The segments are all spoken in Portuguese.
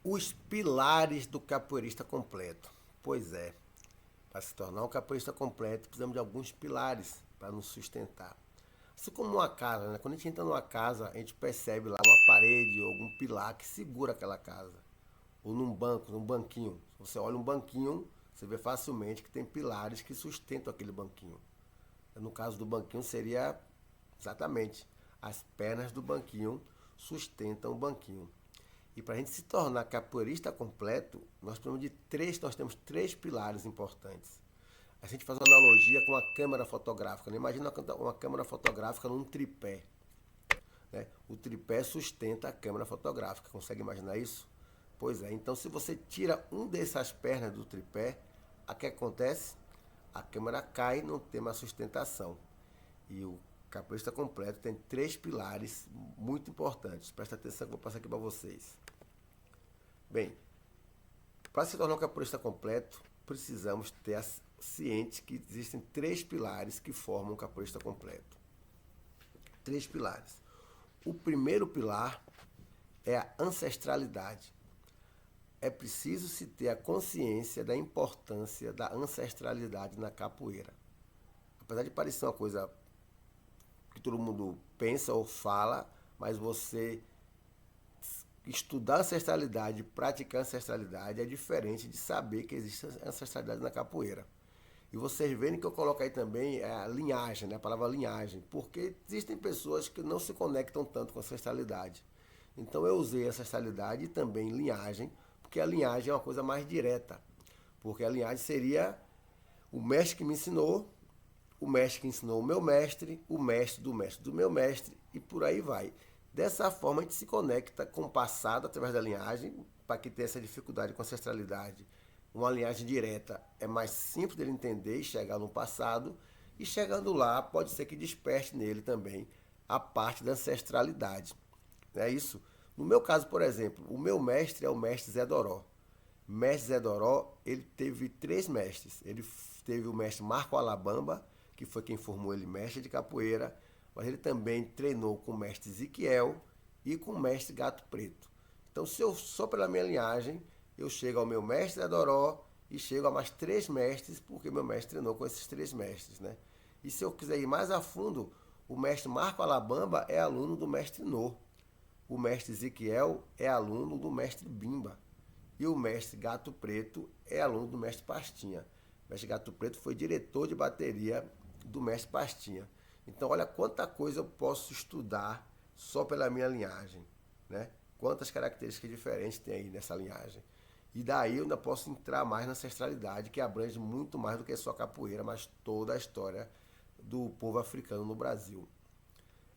Os pilares do capoeirista completo. Pois é, para se tornar um capoeirista completo, precisamos de alguns pilares para nos sustentar. Assim como uma casa, né? Quando a gente entra numa casa, a gente percebe lá uma parede ou algum pilar que segura aquela casa. Ou num banco, num banquinho. Se você olha um banquinho, você vê facilmente que tem pilares que sustentam aquele banquinho. No caso do banquinho, seria exatamente as pernas do banquinho sustentam o banquinho. E para a gente se tornar capoeirista completo, nós temos três pilares importantes. A gente faz uma analogia com a câmera fotográfica. Né? Imagina uma câmera fotográfica num tripé. Né? O tripé sustenta a câmera fotográfica. Consegue imaginar isso? Pois é. Então, se você tira um dessas pernas do tripé, o que acontece? A câmera cai, não tem mais sustentação. E o capoeirista completo tem três pilares muito importantes. Presta atenção que eu vou passar aqui para vocês. Bem, para se tornar um capoeirista completo, precisamos ter ciente que existem três pilares que formam um capoeirista completo. Três pilares. O primeiro pilar é a ancestralidade. É preciso se ter a consciência da importância da ancestralidade na capoeira. Apesar de parecer uma coisa que todo mundo pensa ou fala, mas você estudar ancestralidade, praticar ancestralidade é diferente de saber que existe ancestralidade na capoeira. E vocês verem que eu coloco aí também a linhagem, né? A palavra linhagem, porque existem pessoas que não se conectam tanto com a ancestralidade. Então eu usei ancestralidade e também linhagem, porque a linhagem é uma coisa mais direta. Porque a linhagem seria o mestre que me ensinou, o mestre que ensinou o meu mestre, o mestre do meu mestre e por aí vai. Dessa forma a gente se conecta com o passado através da linhagem, para que tenha essa dificuldade com a ancestralidade. Uma linhagem direta é mais simples dele entender e chegar no passado, e chegando lá pode ser que desperte nele também a parte da ancestralidade. Não é isso? No meu caso, por exemplo, o meu mestre é o mestre Zé Doró. Mestre Zé Doró, ele teve três mestres. Ele teve o mestre Marco Alabamba, que foi quem formou ele mestre de capoeira, mas ele também treinou com o mestre Ezequiel e com o mestre Gato Preto. Então, se eu só pela minha linhagem, eu chego ao meu mestre Adoró e chego a mais três mestres, porque meu mestre treinou com esses três mestres, né? E se eu quiser ir mais a fundo, o mestre Marco Alabamba é aluno do mestre Nô. O mestre Ezequiel é aluno do mestre Bimba. E o mestre Gato Preto é aluno do mestre Pastinha. O mestre Gato Preto foi diretor de bateria do mestre Pastinha. Então, olha quanta coisa eu posso estudar só pela minha linhagem, né? Quantas características diferentes tem aí nessa linhagem. E daí eu ainda posso entrar mais na ancestralidade, que abrange muito mais do que só capoeira, mas toda a história do povo africano no Brasil.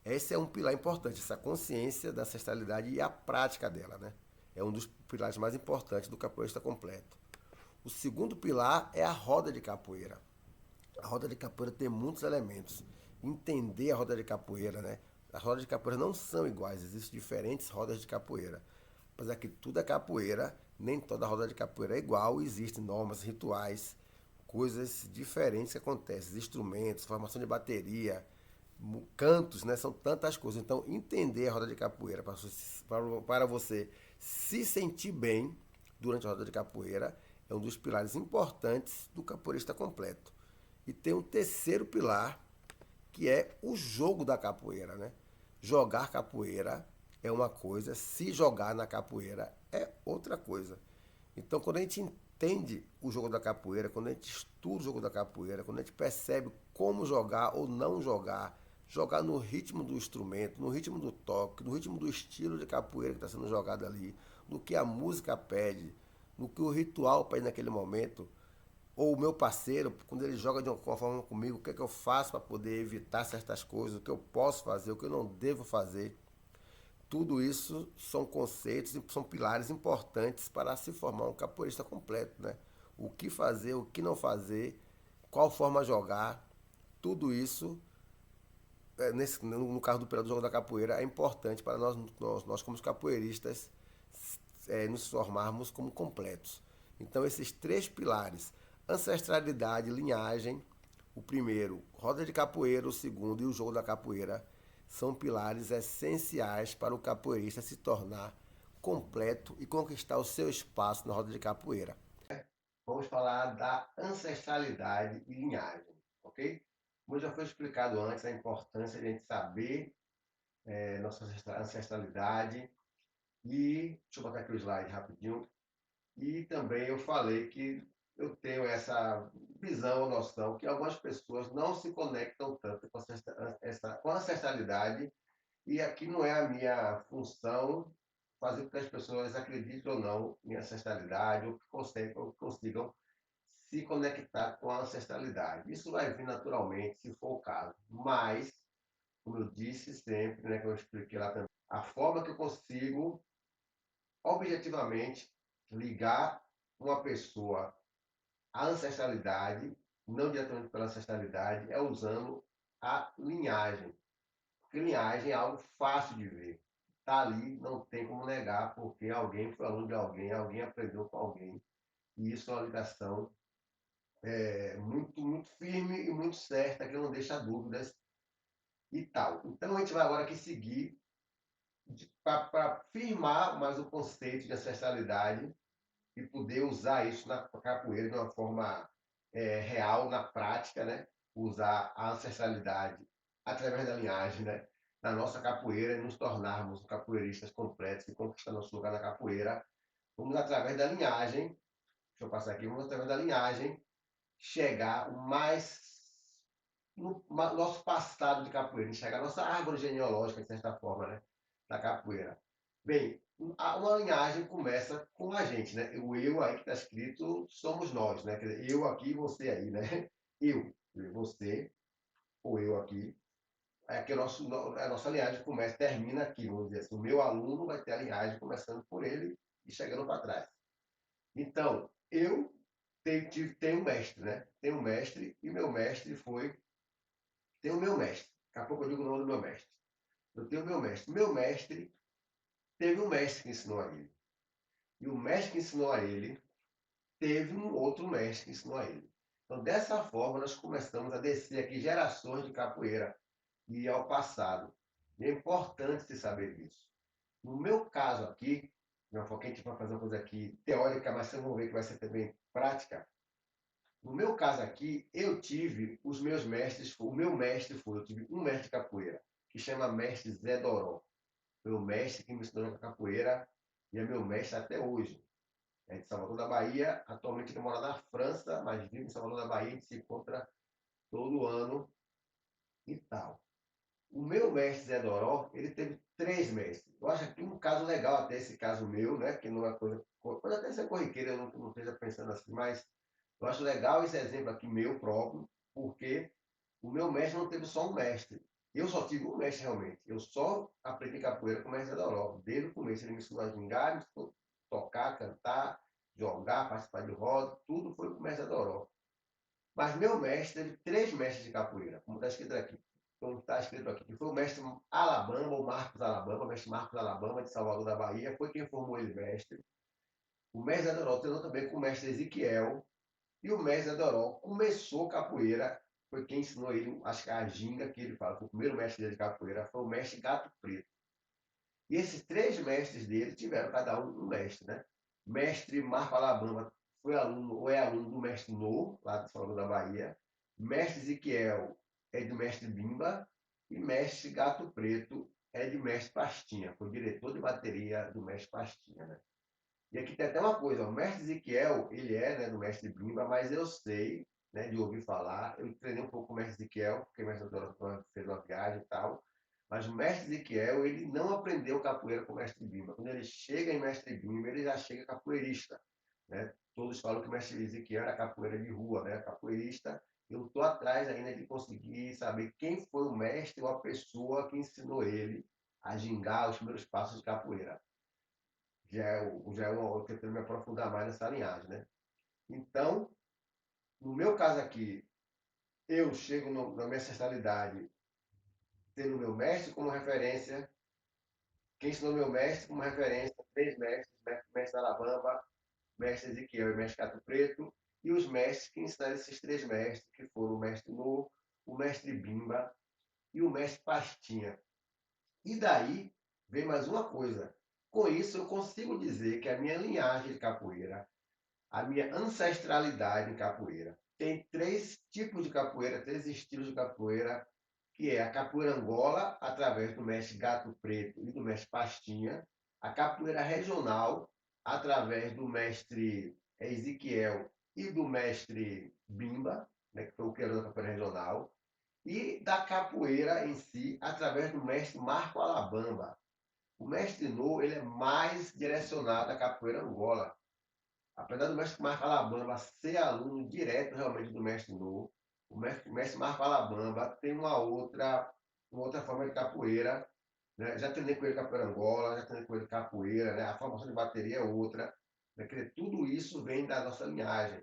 Esse é um pilar importante, essa consciência da ancestralidade e a prática dela, né? É um dos pilares mais importantes do capoeirista completo. O segundo pilar é a roda de capoeira. A roda de capoeira tem muitos elementos. Entender a roda de capoeira, né? As rodas de capoeira não são iguais, existem diferentes rodas de capoeira. Apesar que tudo é capoeira, nem toda roda de capoeira é igual, existem normas, rituais, coisas diferentes que acontecem, instrumentos, formação de bateria, cantos, né? São tantas coisas. Então, entender a roda de capoeira para você se sentir bem durante a roda de capoeira é um dos pilares importantes do capoeirista completo. E tem um terceiro pilar, que é o jogo da capoeira, né? Jogar capoeira é uma coisa, se jogar na capoeira é outra coisa. Então, quando a gente entende o jogo da capoeira, quando a gente estuda o jogo da capoeira, quando a gente percebe como jogar ou não jogar, jogar no ritmo do instrumento, no ritmo do toque, no ritmo do estilo de capoeira que está sendo jogado ali, no que a música pede, no que o ritual pede naquele momento, ou o meu parceiro, quando ele joga de uma forma comigo, o que é que eu faço para poder evitar certas coisas, o que eu posso fazer, o que eu não devo fazer. Tudo isso são conceitos e são pilares importantes para se formar um capoeirista completo, né? O que fazer, o que não fazer, qual forma jogar, tudo isso, no caso do pilar do jogo da capoeira, é importante para nós como capoeiristas, nos formarmos como completos. Então, esses três pilares, ancestralidade, linhagem, o primeiro, roda de capoeira, o segundo e o jogo da capoeira, são pilares essenciais para o capoeirista se tornar completo e conquistar o seu espaço na roda de capoeira. Vamos falar da ancestralidade e linhagem, ok? Como já foi explicado antes, a importância de a gente saber nossa ancestralidade e, deixa eu botar aqui o slide rapidinho, e também eu falei que eu tenho essa visão, noção, que algumas pessoas não se conectam tanto com a ancestralidade, e aqui não é a minha função fazer com que as pessoas acreditem ou não em ancestralidade, ou que consigam se conectar com a ancestralidade. Isso vai vir naturalmente, se for o caso. Mas, como eu disse sempre, né, que eu expliquei lá também, a forma que eu consigo objetivamente ligar uma pessoa à ancestralidade, não diretamente pela ancestralidade, é usando a linhagem. Porque linhagem é algo fácil de ver. Está ali, não tem como negar, porque alguém foi aluno de alguém, alguém aprendeu com alguém. E isso é uma ligação muito, muito firme e muito certa, que não deixa dúvidas e tal. Então a gente vai agora aqui seguir para firmar mais o conceito de ancestralidade e poder usar isso na capoeira de uma forma real, na prática, né? Usar a ancestralidade através da linhagem, né? Na nossa capoeira e nos tornarmos capoeiristas completos e conquistar nosso lugar na capoeira. Vamos através da linhagem, deixa eu passar aqui, vamos através da linhagem chegar o mais no nosso passado de capoeira, enxergar a nossa árvore genealógica, de certa forma, né? Da capoeira. Bem, uma linhagem começa com a gente, né? O eu aí que está escrito somos nós, né? Quer dizer, eu aqui, você aí, né? Eu, você, ou eu aqui. É que a nossa linhagem começa, termina aqui, vamos dizer assim. O meu aluno vai ter a linhagem começando por ele e chegando para trás. Então, eu tenho um mestre, né? Tenho um mestre e meu mestre foi tem o meu mestre. Daqui a pouco eu digo o nome do meu mestre. Eu tenho o meu mestre. Meu mestre teve um mestre que ensinou a ele. E o mestre que ensinou a ele teve um outro mestre que ensinou a ele. Então, dessa forma, nós começamos a descer aqui gerações de capoeira e ir ao passado. E é importante se saber disso. No meu caso aqui, não que a gente vai fazer uma coisa aqui teórica, mas vocês vão ver que vai ser também prática. No meu caso aqui, eu tive os meus mestres, o meu mestre foi, eu tive um mestre de capoeira, que chama mestre Zé Doró. Foi o mestre que me ensinou a capoeira e é meu mestre até hoje. É de Salvador da Bahia, atualmente ele mora na França, mas vive em Salvador da Bahia, a gente se encontra todo ano e tal. O meu mestre Zé Doró, ele teve três mestres. Eu acho que um caso legal até esse caso meu, né, que não é coisa, pode até ser corriqueira, eu não esteja pensando assim, mas eu acho legal esse exemplo aqui meu próprio, porque o meu mestre não teve só um mestre. Eu só tive um mestre realmente. Eu só aprendi capoeira com o mestre Doró. Desde o começo ele me ensinou a gingar, me ensinou a tocar, cantar, jogar, participar de roda, tudo foi com o mestre Doró. Mas meu mestre teve três mestres de capoeira, como está escrito aqui. Como está escrito aqui, que foi o mestre Alabama, o Marcos Alabama, o mestre Marcos Alabama, de Salvador da Bahia, foi quem formou ele mestre. O mestre Doró treinou também com o mestre Ezequiel, e o mestre Doró começou capoeira, foi quem ensinou ele, acho que a ginga que ele fala, foi o primeiro mestre dele de capoeira, foi o mestre Gato Preto. E esses três mestres dele tiveram cada um mestre, né? Mestre Marco Alabama foi aluno, ou é aluno do mestre No, lá de Salvador da Bahia. Mestre Ezequiel é do mestre Bimba. E mestre Gato Preto é de mestre Pastinha, foi diretor de bateria do mestre Pastinha, né? E aqui tem até uma coisa, o mestre Ezequiel, ele é, né, do mestre Bimba, mas eu sei, né, de ouvir falar, eu treinei um pouco com o mestre Ezequiel, porque o mestre Doutor fez uma viagem e tal, mas o mestre Ezequiel, ele não aprendeu capoeira com o mestre Bimba. Quando ele chega em mestre Bimba, ele já chega capoeirista, né? Todos falam que o mestre Ezequiel era capoeira de rua, né, capoeirista. Eu estou atrás ainda de conseguir saber quem foi o mestre ou a pessoa que ensinou ele a gingar os primeiros passos de capoeira. Já é uma outra que eu quero me aprofundar mais nessa linhagem, né? Então, no meu caso aqui, eu chego na minha ancestralidade tendo meu mestre como referência, quem ensinou meu mestre como referência, três mestres, mestre Alabama, mestre Ezequiel e mestre Cato Preto, e os mestres que ensinaram esses três mestres, que foram o mestre No, o mestre Bimba e o mestre Pastinha. E daí vem mais uma coisa. Com isso, eu consigo dizer que a minha linhagem de capoeira, a minha ancestralidade em capoeira, tem três tipos de capoeira, três estilos de capoeira, que é a capoeira Angola, através do mestre Gato Preto e do mestre Pastinha, a capoeira regional, através do mestre Ezequiel e do mestre Bimba, né, que foi o criador da capoeira regional, e da capoeira em si, através do mestre Marco Alabamba. O mestre No ele é mais direcionado à capoeira Angola. Apesar do mestre Marco Alabamba ser aluno direto realmente do mestre No, o mestre Marco Alabamba tem uma outra forma de capoeira. Né? Já treinei com ele capoeira Angola, já treinei com ele capoeira, né? A formação de bateria é outra. Né? Tudo isso vem da nossa linhagem.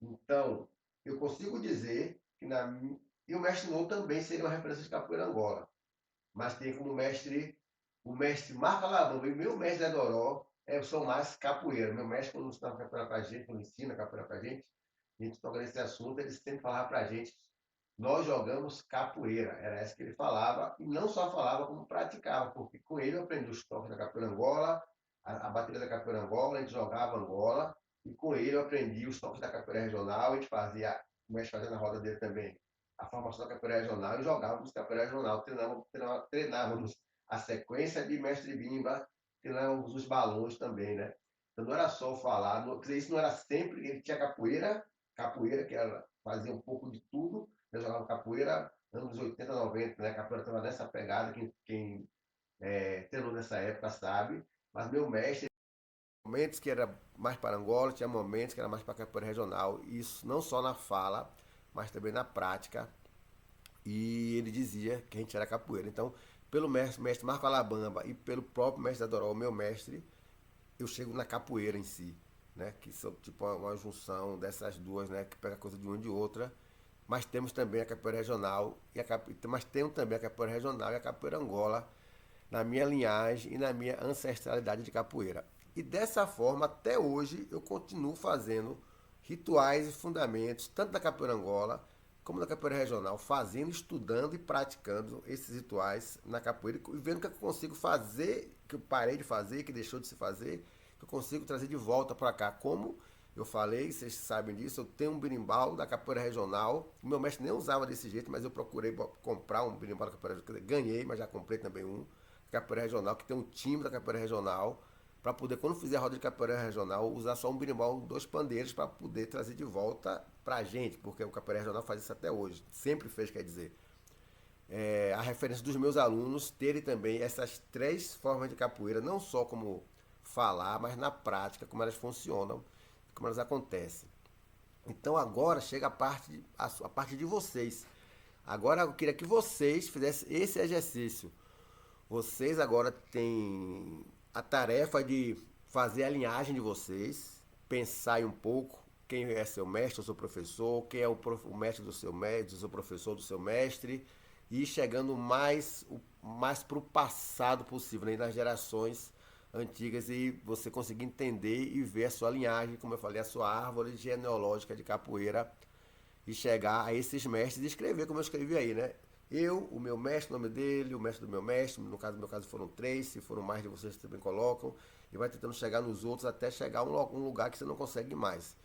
Então, eu consigo dizer que e o mestre No também seria uma referência de capoeira Angola, mas tem como mestre o mestre Marco Alabama e o meu mestre Edoró são mais capoeira. Meu mestre, quando ensinava capoeira pra gente, quando ensina capoeira pra gente, a gente toca nesse assunto, ele sempre falava pra gente, nós jogamos capoeira. Era essa que ele falava, e não só falava, como praticava, porque com ele eu aprendi os toques da capoeira Angola, a bateria da capoeira Angola, a gente jogava Angola, e com ele eu aprendi os toques da capoeira regional, a gente fazia, o mestre fazia na roda dele também, a formação da capoeira regional e jogávamos capoeira regional, treinávamos a sequência de mestre Bimba, treinávamos os balões também, né? Então não era só falar, quer dizer, isso não era sempre, ele tinha capoeira que era, fazia um pouco de tudo, eu jogava capoeira anos 80, 90, né? A capoeira estava nessa pegada, quem treinou nessa época sabe, mas meu mestre momentos que era mais para Angola, tinha momentos que era mais para capoeira regional, isso não só na fala, mas também na prática, e ele dizia que a gente era capoeira. Então, pelo mestre Marco Alabamba e pelo próprio mestre Adorol, meu mestre, eu chego na capoeira em si, né? Que são tipo uma junção dessas duas, né? Que pega coisa de uma e de outra. Mas temos também a capoeira regional, mas temos também a capoeira regional e a capoeira Angola na minha linhagem e na minha ancestralidade de capoeira. E dessa forma, até hoje, eu continuo fazendo rituais e fundamentos, tanto da capoeira Angola como da capoeira regional, fazendo, estudando e praticando esses rituais na capoeira e vendo o que eu consigo fazer, que eu parei de fazer, que deixou de se fazer, que eu consigo trazer de volta para cá. Como eu falei, vocês sabem disso, eu tenho um berimbau da capoeira regional. O meu mestre nem usava desse jeito, mas eu procurei comprar um berimbau da capoeira regional. Ganhei, mas já comprei também um capoeira regional, que tem um time da capoeira regional, para poder, quando fizer a roda de capoeira regional, usar só um berimbau, dois pandeiros, para poder trazer de volta pra gente, porque o capoeira regional faz isso até hoje, sempre fez, quer dizer. A referência dos meus alunos terem também essas três formas de capoeira, não só como falar, mas na prática, como elas funcionam, como elas acontecem. Então agora chega a parte de vocês. Agora eu queria que vocês fizessem esse exercício. Vocês agora têm a tarefa de fazer a linhagem de vocês, pensar um pouco quem é seu mestre, ou seu professor, quem é o mestre do seu mestre, do seu professor, do seu mestre, e ir chegando mais para o passado possível, né, nas gerações antigas, e você conseguir entender e ver a sua linhagem, como eu falei, a sua árvore genealógica de capoeira e chegar a esses mestres e escrever como eu escrevi aí, né? Eu, o meu mestre, o nome dele, o mestre do no meu caso foram três, se foram mais de vocês também colocam, e vai tentando chegar nos outros até chegar a um lugar que você não consegue mais.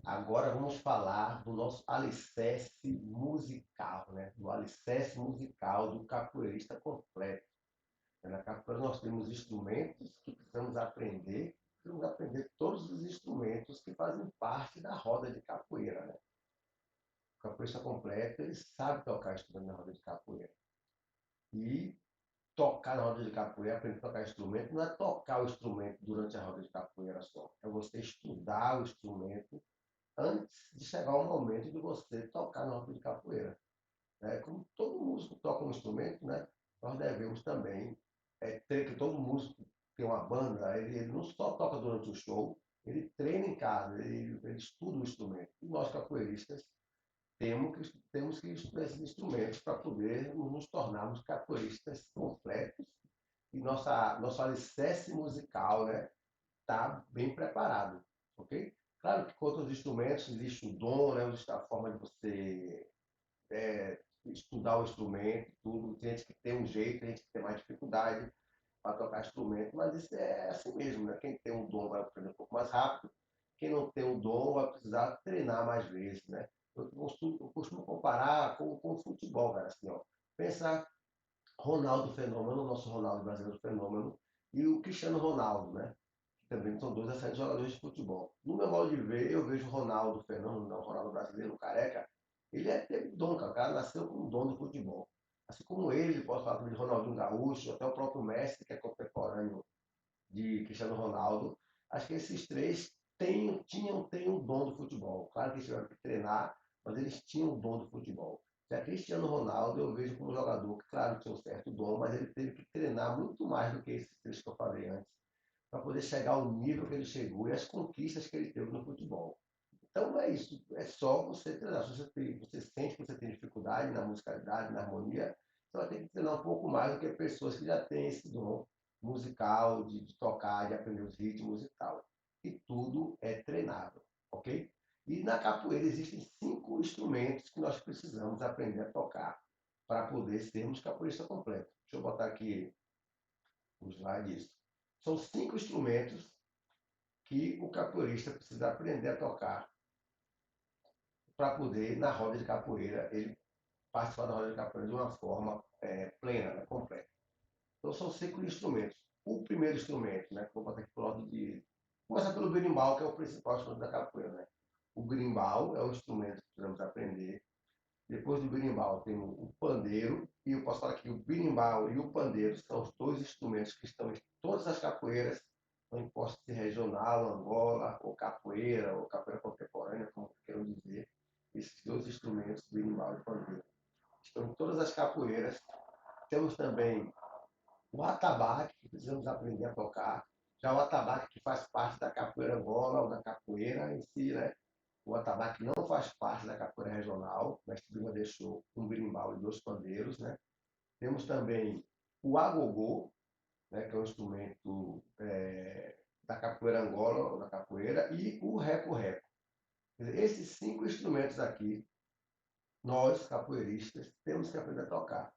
Agora vamos falar do nosso alicerce musical, né? Do alicerce musical do capoeirista completo. Na capoeira nós temos instrumentos que precisamos aprender todos os instrumentos que fazem parte da roda de capoeira, né? O capoeirista completo, ele sabe tocar instrumento na roda de capoeira. E tocar na roda de capoeira, aprender a tocar instrumento, não é tocar o instrumento durante a roda de capoeira só. É você estudar o instrumento antes de chegar o momento de você tocar na roda de capoeira. Como todo músico toca um instrumento, né? Nós devemos também ter que todo músico tem uma banda, ele não só toca durante o show, ele treina em casa, ele estuda o instrumento. E nós capoeiristas temos que estudar esses instrumentos para poder nos tornarmos capoeiristas completos e nosso alicerce musical, né, está bem preparado, ok? Claro que com outros instrumentos existe o dom, né, existe a forma de você estudar o instrumento, tudo. Tem gente que tem um jeito, tem gente que tem mais dificuldade. para tocar instrumento, mas isso é assim mesmo, né? Quem tem um dom vai aprender um pouco mais rápido, quem não tem o dom vai precisar treinar mais vezes, né? Eu costumo comparar com o futebol, cara, assim, ó. Pensa Ronaldo Fenômeno, nosso Ronaldo brasileiro Fenômeno, e o Cristiano Ronaldo, né? Que também são dois excelentes jogadores de futebol. No meu modo de ver, eu vejo o Ronaldo Fenômeno, não, o Ronaldo brasileiro, o Careca, ele teve dom, cara. O cara nasceu com um dom do futebol. Assim como ele, posso falar também de Ronaldinho Gaúcho, até o próprio Messi, que é contemporâneo de Cristiano Ronaldo. Acho que esses três têm o dom do futebol. Claro que eles tiveram que treinar, mas eles tinham o dom do futebol. Já Cristiano Ronaldo, eu vejo como um jogador que, claro, tinha um certo dom, mas ele teve que treinar muito mais do que esses três que eu falei antes, para poder chegar ao nível que ele chegou e as conquistas que ele teve no futebol. Então é isso, é só você treinar. Se você sente que você tem dificuldade na musicalidade, na harmonia, você vai ter que treinar um pouco mais do que pessoas que já têm esse dom musical, de tocar, de aprender os ritmos e tal. E tudo é treinável, ok? E na capoeira existem 5 instrumentos que nós precisamos aprender a tocar para poder sermos capoeirista completo. Deixa eu botar aqui o slide disso. São 5 instrumentos que o capoeirista precisa aprender a tocar para poder, na roda de capoeira, ele participar da roda de capoeira de uma forma plena, né, completa. Então, são 5 instrumentos. O primeiro instrumento, né, que vou botar aqui por ordem de. Começar pelo berimbau, que é o principal instrumento da capoeira. Né? O berimbau é o instrumento que precisamos aprender. Depois do berimbau, tem o pandeiro. E eu posso falar que o berimbau e o pandeiro são os dois instrumentos que estão em todas as capoeiras, não importa se regional, Angola, ou capoeira contemporânea, como queiram dizer. Esses dois instrumentos, berimbau e pandeiro, estão em todas as capoeiras. Temos também o atabaque, que precisamos aprender a tocar. Já o atabaque que faz parte da capoeira Angola, ou da capoeira em si, né? O atabaque não faz parte da capoeira regional, mas Lima deixou um berimbau e 2 pandeiros, né? Temos também o agogô, né, que é um instrumento da capoeira Angola, ou da capoeira, e o reco-reco. Esses 5 instrumentos aqui, nós, capoeiristas, temos que aprender a tocar.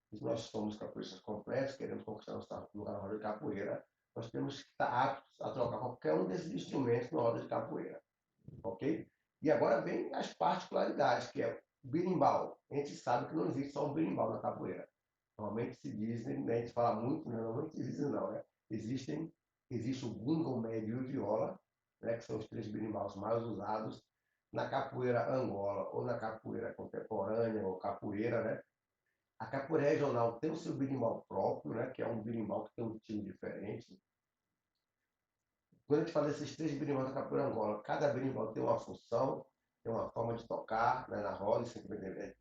Se nós somos capoeiristas completos, queremos conquistar nosso lugar na roda de capoeira, nós temos que estar aptos a trocar qualquer um desses instrumentos na roda de capoeira, ok? E agora vem as particularidades, que é o berimbau. A gente sabe que não existe só um berimbau na capoeira. Normalmente se dizem, né, a gente fala muito, né, normalmente se dizem não, né? Existe o gunga, o médio e o viola, né, que são os 3 berimbaus mais usados na capoeira Angola ou na capoeira contemporânea ou capoeira, né? A capoeira regional tem o seu berimbau próprio, né, que é um berimbau que tem um time diferente. Quando a gente fala desses 3 berimbaus da capoeira Angola, cada berimbau tem uma função, tem uma forma de tocar, né, na roda,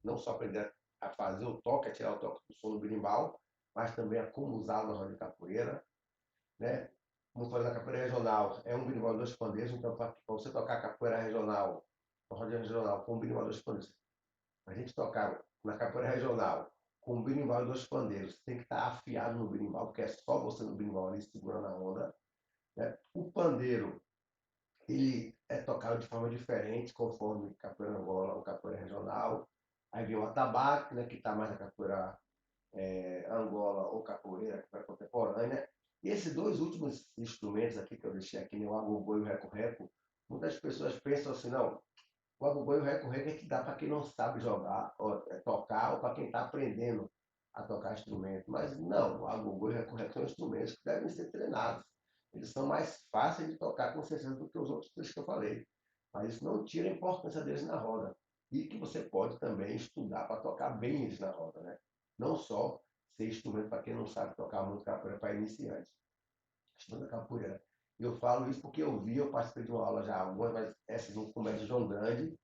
não só aprender a fazer o toque, a tirar o toque do som do berimbau, mas também a como usá-lo na roda de capoeira. Né? Como falei, na capoeira regional, é um berimbau e 2 pandeiros, então para você tocar capoeira regional, na roda regional, com um berimbau e 2 pandeiros, a gente tocar na capoeira regional com um berimbau e 2 pandeiros, tem que estar afiado no berimbau, porque é só você no berimbau ali segurando a onda. Né? O pandeiro, ele é tocado de forma diferente, conforme capoeira Angola ou capoeira regional. Aí vem o atabaque, né, que está mais na capoeira Angola ou capoeira, capoeira contemporânea. E esses 2 últimos instrumentos aqui que eu deixei aqui, né, o agogô e o reco-reco, muitas pessoas pensam assim, não, o agogô e o reco-reco é que dá para quem não sabe jogar, ou, tocar, ou para quem está aprendendo a tocar instrumento. Mas não, o agogô e o reco-reco são instrumentos que devem ser treinados. Eles são mais fáceis de tocar, com certeza, do que os outros três que eu falei. Mas isso não tira a importância deles na roda. E que você pode também estudar para tocar bem eles na roda, né? Não só ser instrumento para quem não sabe tocar muito capoeira para iniciantes. Instrumento da capoeira. Eu falo isso porque eu participei de uma aula já, algumas, mas essas com o mestre João Grande,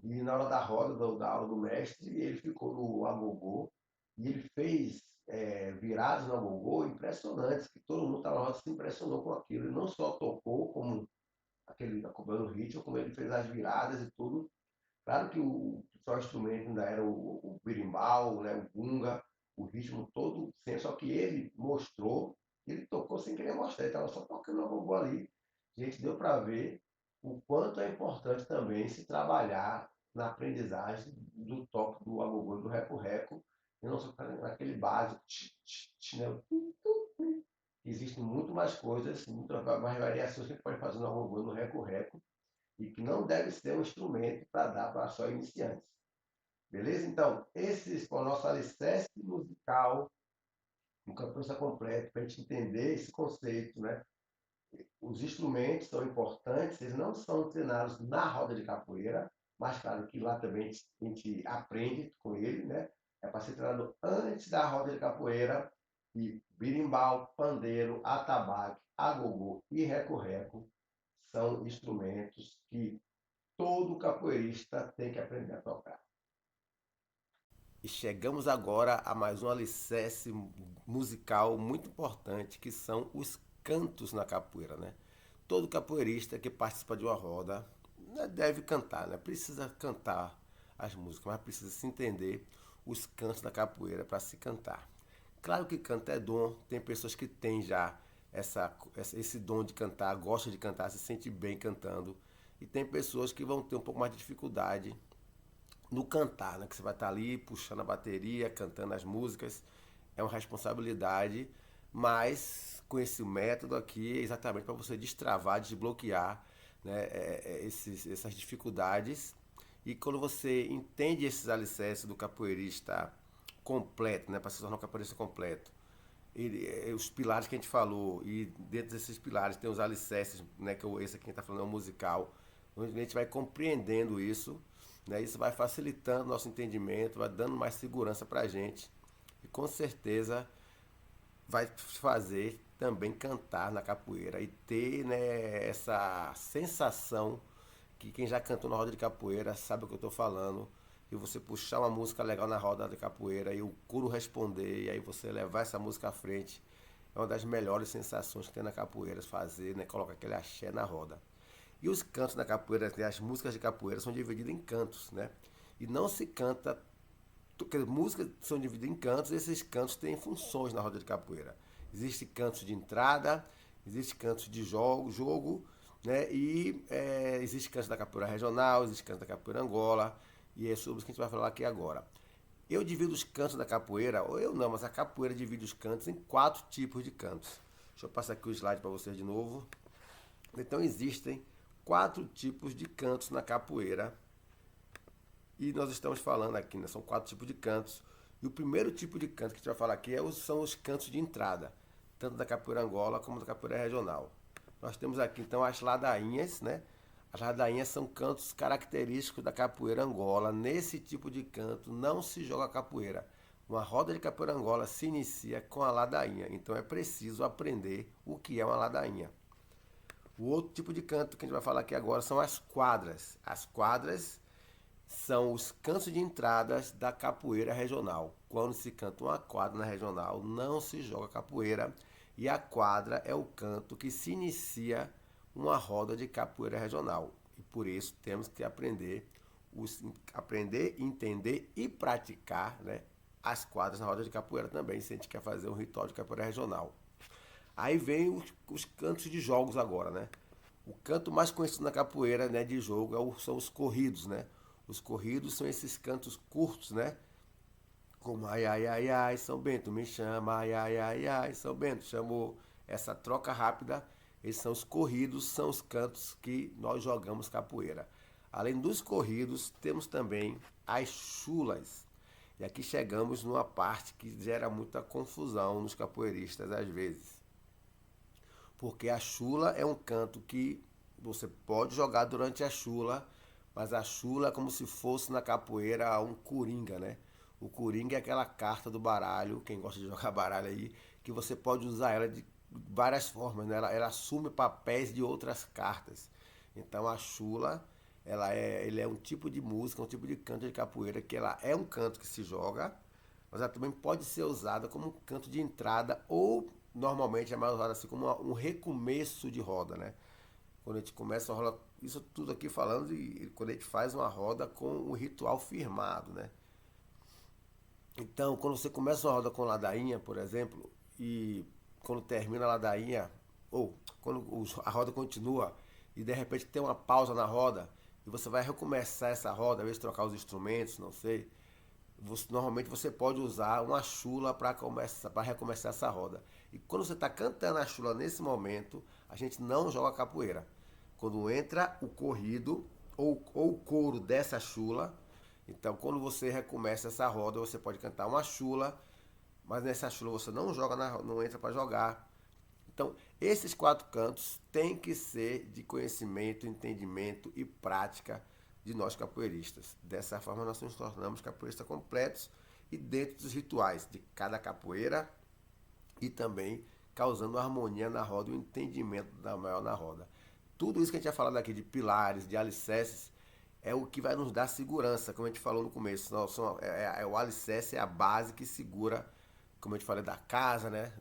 e na hora da roda, da aula do mestre, ele ficou no agogô e ele fez viradas no agogô impressionantes, que todo mundo estava na roda se impressionou com aquilo. Ele não só tocou como aquele acompanhando o ritmo, como ele fez as viradas e tudo. Claro que o principal instrumento ainda era o berimbau, né, o gunga, o ritmo todo, só que ele mostrou, ele tocou sem querer mostrar, ele estava só tocando o agogô ali. Gente, deu para ver o quanto é importante também se trabalhar na aprendizagem do toque do agogô e do reco-reco, e não só naquele básico, né, Existem muito mais coisas, muito mais variações que a gente pode fazer no agogô, no reco-reco, e que não deve ser um instrumento para dar para só iniciantes. Beleza? Então, esses foram o nosso alicerce musical, um campus completo, para a gente entender esse conceito, né? Os instrumentos são importantes, eles não são treinados na roda de capoeira, mas claro que lá também a gente aprende com ele, né? É para ser treinado antes da roda de capoeira, e birimbau, pandeiro, atabaque, agogô e reco-reco são instrumentos que todo capoeirista tem que aprender a tocar. E chegamos agora a mais um alicerce musical muito importante, que são os cantos na capoeira, né? Todo capoeirista que participa de uma roda, né, deve cantar, né? Precisa cantar as músicas, mas precisa se entender os cantos da capoeira para se cantar. Claro que canto é dom, tem pessoas que têm já esse dom de cantar, gostam de cantar, se sente bem cantando, e tem pessoas que vão ter um pouco mais de dificuldade no cantar, né? Que você vai estar ali puxando a bateria, cantando as músicas. É uma responsabilidade, mas com esse método aqui é exatamente para você destravar, desbloquear, né, essas dificuldades. E quando você entende esses alicerces do capoeirista completo, né, para se tornar um capoeirista completo, os pilares que a gente falou, e dentro desses pilares tem os alicerces, né, que esse aqui que a gente está falando é um musical, onde a gente vai compreendendo isso, né, isso vai facilitando o nosso entendimento, vai dando mais segurança para a gente, e com certeza vai fazer também cantar na capoeira e ter, né, essa sensação que quem já cantou na roda de capoeira sabe o que eu estou falando. E você puxar uma música legal na roda de capoeira e o coro responder, e aí você levar essa música à frente, é uma das melhores sensações que tem na capoeira, fazer, né, colocar aquele axé na roda. E os cantos da capoeira, né, as músicas de capoeira são divididas em cantos, né? E não se canta, porque as músicas são divididas em cantos, e esses cantos têm funções na roda de capoeira. Existem cantos de entrada, existem cantos de jogo, né? E existe cantos da capoeira regional, existe cantos da capoeira Angola, e é sobre isso que a gente vai falar aqui agora. Eu divido os cantos da capoeira, ou eu não, mas a capoeira divide os cantos em 4 tipos de cantos. Deixa eu passar aqui o slide para vocês de novo. Então existem 4 tipos de cantos na capoeira, e nós estamos falando aqui, né? São 4 tipos de cantos. E o primeiro tipo de canto que a gente vai falar aqui são os cantos de entrada, tanto da capoeira Angola como da capoeira regional. Nós temos aqui então as ladainhas, né? As ladainhas são cantos característicos da capoeira Angola. Nesse tipo de canto não se joga capoeira. Uma roda de capoeira Angola se inicia com a ladainha, então é preciso aprender o que é uma ladainha. O outro tipo de canto que a gente vai falar aqui agora são as quadras. As quadras são os cantos de entradas da capoeira regional. Quando se canta uma quadra na regional, não se joga capoeira, e a quadra é o canto que se inicia uma roda de capoeira regional. E por isso temos que aprender, entender e praticar, né, as quadras na roda de capoeira também, se a gente quer fazer um ritual de capoeira regional. Aí vem os cantos de jogos agora, né? O canto mais conhecido na capoeira, né, de jogo são os corridos, né? Os corridos são esses cantos curtos, né? Como ai, ai, ai, ai, São Bento me chama, ai, ai, ai, ai, São Bento chamou. Essa troca rápida, esses são os corridos, são os cantos que nós jogamos capoeira. Além dos corridos, temos também as chulas. E aqui chegamos numa parte que gera muita confusão nos capoeiristas às vezes. Porque a chula é um canto que você pode jogar durante a chula, mas a chula é como se fosse na capoeira um coringa, né? O coringa é aquela carta do baralho, quem gosta de jogar baralho aí, que você pode usar ela de várias formas, né? Ela assume papéis de outras cartas. Então a chula, ele é um tipo de música, um tipo de canto de capoeira que ela é um canto que se joga, mas ela também pode ser usada como um canto de entrada, ou normalmente é mais usada assim como um recomeço de roda, né? Quando a gente começa a roda, isso tudo aqui falando, e quando a gente faz uma roda com o ritual firmado, né? Então, quando você começa uma roda com ladainha, por exemplo, e quando termina a ladainha, ou quando a roda continua e de repente tem uma pausa na roda, e você vai recomeçar essa roda, às vezes trocar os instrumentos, não sei, Normalmente você pode usar uma chula para recomeçar essa roda. E quando você está cantando a chula nesse momento, a gente não joga capoeira. Quando entra o corrido ou o coro dessa chula, então quando você recomeça essa roda, você pode cantar uma chula, mas nessa chula você não joga, não entra para jogar. Então, esses 4 cantos têm que ser de conhecimento, entendimento e prática de nós capoeiristas. Dessa forma, nós nos tornamos capoeiristas completos e dentro dos rituais de cada capoeira e também causando harmonia na roda e o entendimento da maior na roda. Tudo isso que a gente já falado aqui de pilares, de alicerces, é o que vai nos dar segurança, como a gente falou no começo. O alicerce é a base que segura, como a gente falou, da casa, né?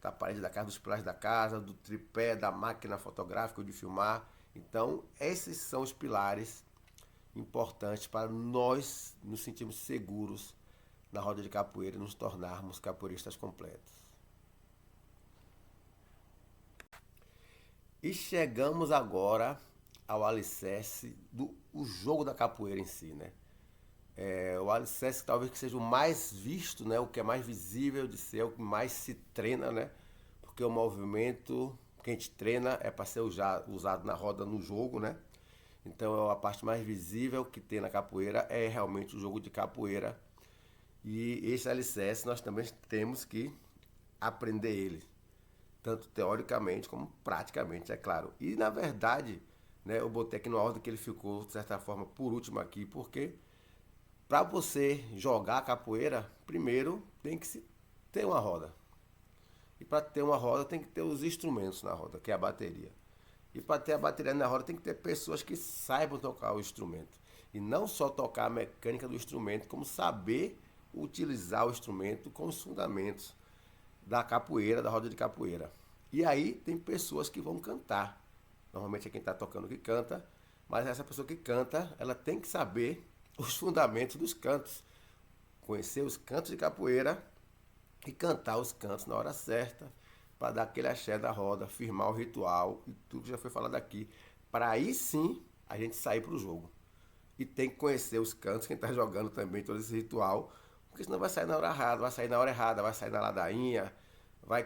Da parede da casa, dos pilares da casa, do tripé, da máquina fotográfica ou de filmar. Então, esses são os pilares importantes para nós nos sentirmos seguros na roda de capoeira e nos tornarmos capoeiristas completos. E chegamos agora ao alicerce do jogo da capoeira em si, né? O alicerce talvez que seja o mais visto, né? O que é mais visível de ser, o que mais se treina, né? Porque o movimento que a gente treina é para ser usado na roda no jogo, né? Então a parte mais visível que tem na capoeira é realmente o jogo de capoeira. E esse alicerce nós também temos que aprender ele, tanto teoricamente como praticamente, é claro. E na verdade, né, eu botei aqui no ordem que ele ficou, de certa forma, por último aqui, porque para você jogar capoeira, primeiro tem que se ter uma roda. E para ter uma roda tem que ter os instrumentos na roda, que é a bateria. E para ter a bateria na roda tem que ter pessoas que saibam tocar o instrumento. E não só tocar a mecânica do instrumento, como saber utilizar o instrumento com os fundamentos da capoeira, da roda de capoeira. E aí tem pessoas que vão cantar. Normalmente é quem está tocando que canta, mas essa pessoa que canta, ela tem que saber os fundamentos dos cantos. Conhecer os cantos de capoeira e cantar os cantos na hora certa, para dar aquele axé da roda, firmar o ritual e tudo que já foi falado aqui. Para aí sim a gente sair para o jogo. E tem que conhecer os cantos, quem está jogando também todo esse ritual, porque senão vai sair na hora errada, vai sair na hora errada, vai sair na ladainha,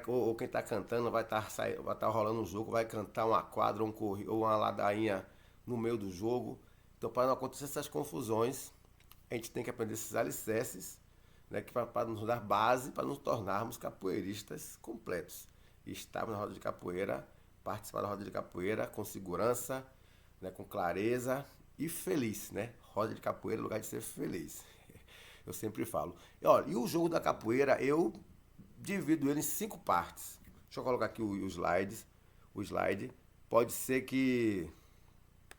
ou quem está cantando vai estar rolando um jogo, vai cantar uma quadra ou uma ladainha no meio do jogo. Então, para não acontecer essas confusões, a gente tem que aprender esses alicerces, né, para nos dar base para nos tornarmos capoeiristas completos. E estarmos na roda de capoeira, participar da roda de capoeira com segurança, né, com clareza e feliz, né? Roda de capoeira é lugar de ser feliz. Eu sempre falo. E o jogo da capoeira, eu divido ele em 5 partes. Deixa eu colocar aqui o slide. Pode ser que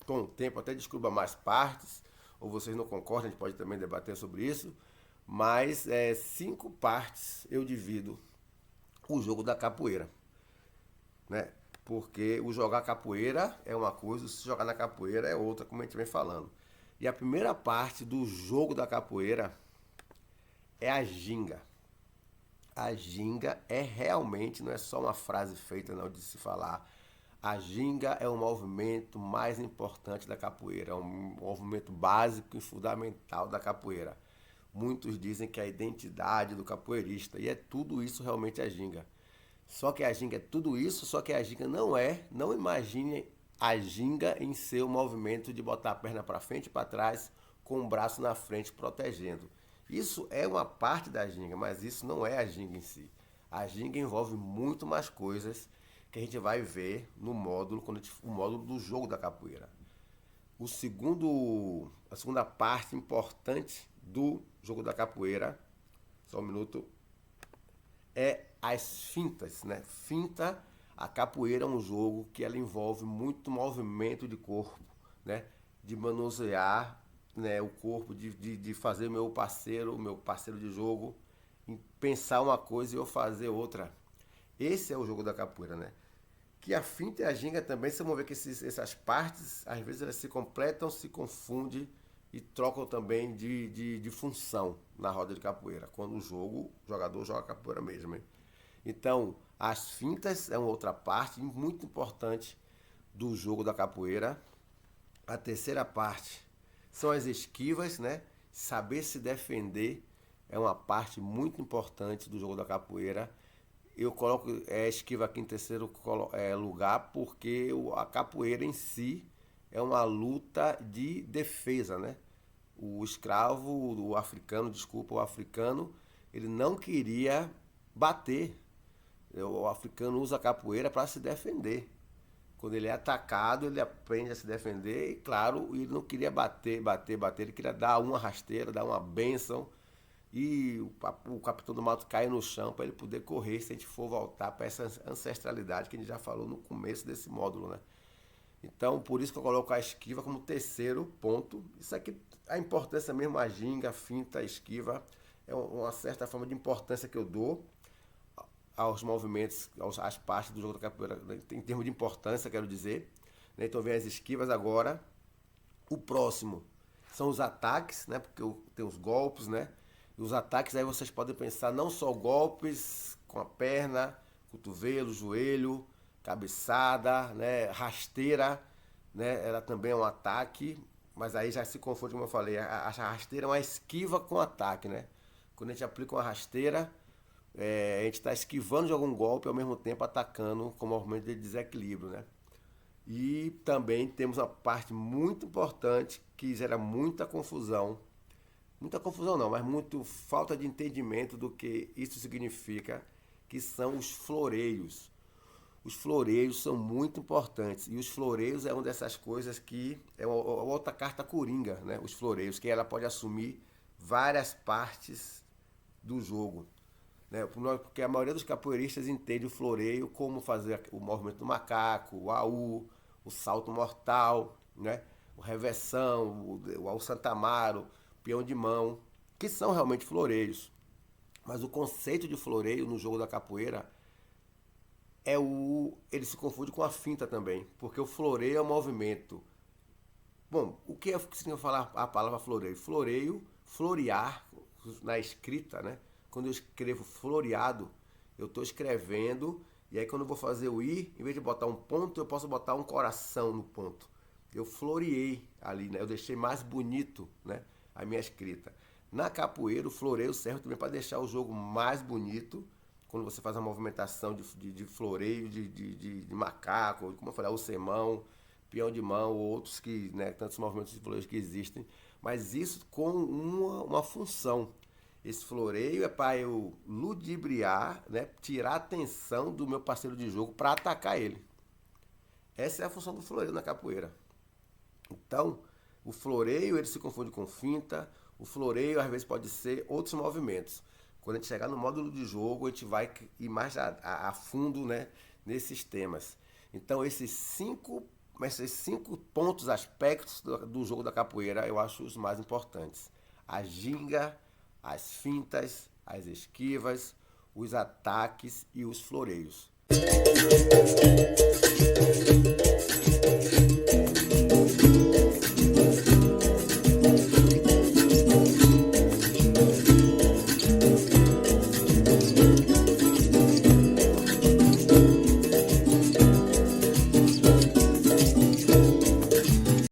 com o tempo até descubra mais partes, ou vocês não concordam, a gente pode também debater sobre isso. Mas 5 partes eu divido o jogo da capoeira, né? Porque o jogar capoeira é uma coisa, se jogar na capoeira é outra, como a gente vem falando. E a primeira parte do jogo da capoeira é a ginga. A ginga é realmente, não é só uma frase feita não de se falar. A ginga é o movimento mais importante da capoeira, é um movimento básico e fundamental da capoeira. Muitos dizem que é a identidade do capoeirista, e é tudo isso realmente a ginga. Só que a ginga é tudo isso, só que a ginga não imagine a ginga em seu movimento de botar a perna para frente e para trás, com o braço na frente protegendo. Isso é uma parte da ginga, mas isso não é a ginga em si. A ginga envolve muito mais coisas que a gente vai ver no módulo, o módulo do jogo da capoeira. A segunda parte importante do jogo da capoeira, só um minuto, é as fintas, né? Finta, a capoeira é um jogo que ela envolve muito movimento de corpo, né? De manusear, né, o corpo, de fazer meu parceiro de jogo, em pensar uma coisa e eu fazer outra. Esse é o jogo da capoeira, né? Que a finta e a ginga também, vocês vão ver que essas partes, às vezes elas se completam, se confundem e trocam também de função na roda de capoeira, quando o jogador joga capoeira mesmo, hein? Então, as fintas é uma outra parte muito importante do jogo da capoeira. A terceira parte são as esquivas, né? saber se defender é uma parte muito importante do jogo da capoeira. Eu coloco a esquiva aqui em terceiro lugar porque a capoeira em si é uma luta de defesa, né? O escravo, o africano, ele não queria bater. O africano usa a capoeira para se defender. Quando ele é atacado, ele aprende a se defender e, claro, ele não queria bater, ele queria dar uma rasteira, dar uma bênção e o capitão do mato cair no chão para ele poder correr se a gente for voltar para essa ancestralidade que a gente já falou no começo desse módulo, né? Então, por isso que eu coloco a esquiva como terceiro ponto. Isso aqui, a importância mesmo, a ginga, a finta, a esquiva, é uma certa forma de importância que eu dou aos movimentos, às partes do jogo da capoeira, em termos de importância, quero dizer. Então vem as esquivas agora. O próximo são os ataques, né? Porque tem os golpes, né? E os ataques aí vocês podem pensar não só golpes com a perna, cotovelo, joelho, cabeçada, né? Rasteira, né? Ela também é um ataque, mas aí já se confunde, como eu falei. A rasteira é uma esquiva com ataque, né? Quando a gente aplica uma rasteira, a gente está esquivando de algum golpe e ao mesmo tempo atacando com movimento de desequilíbrio, né? E também temos uma parte muito importante que gera muita confusão. Muita confusão não, mas muito falta de entendimento do que isso significa, que são os floreios. Os floreios são muito importantes e os floreios é uma dessas coisas que é uma outra carta coringa, né? Os floreios, que ela pode assumir várias partes do jogo, né? Porque a maioria dos capoeiristas entende o floreio como fazer o movimento do macaco, o AU, o salto mortal, né? O reversão, o AU Santamaro, peão de mão, que são realmente floreios. Mas o conceito de floreio no jogo da capoeira ele se confunde com a finta também, porque o floreio é um movimento. Bom, o que significa falar a palavra floreio? Floreio, florear, na escrita, né? Quando eu escrevo floreado, eu estou escrevendo, e aí quando eu vou fazer o I, em vez de botar um ponto, eu posso botar um coração no ponto. Eu floreei ali, né? Eu deixei mais bonito, né, a minha escrita. Na capoeira, o floreio serve também para deixar o jogo mais bonito, quando você faz uma movimentação de floreio, de macaco, como eu falei, o semão, peão de mão, ou outros que, né, tantos movimentos de floreios que existem, mas isso com uma função. Esse floreio é para eu ludibriar, né, tirar a atenção do meu parceiro de jogo para atacar ele. Essa é a função do floreio na capoeira. Então, o floreio ele se confunde com finta, o floreio às vezes pode ser outros movimentos. Quando a gente chegar no módulo de jogo, a gente vai ir mais a fundo, né, nesses temas. Então, esses cinco pontos, aspectos do jogo da capoeira, eu acho os mais importantes. A ginga, as fintas, as esquivas, os ataques e os floreios.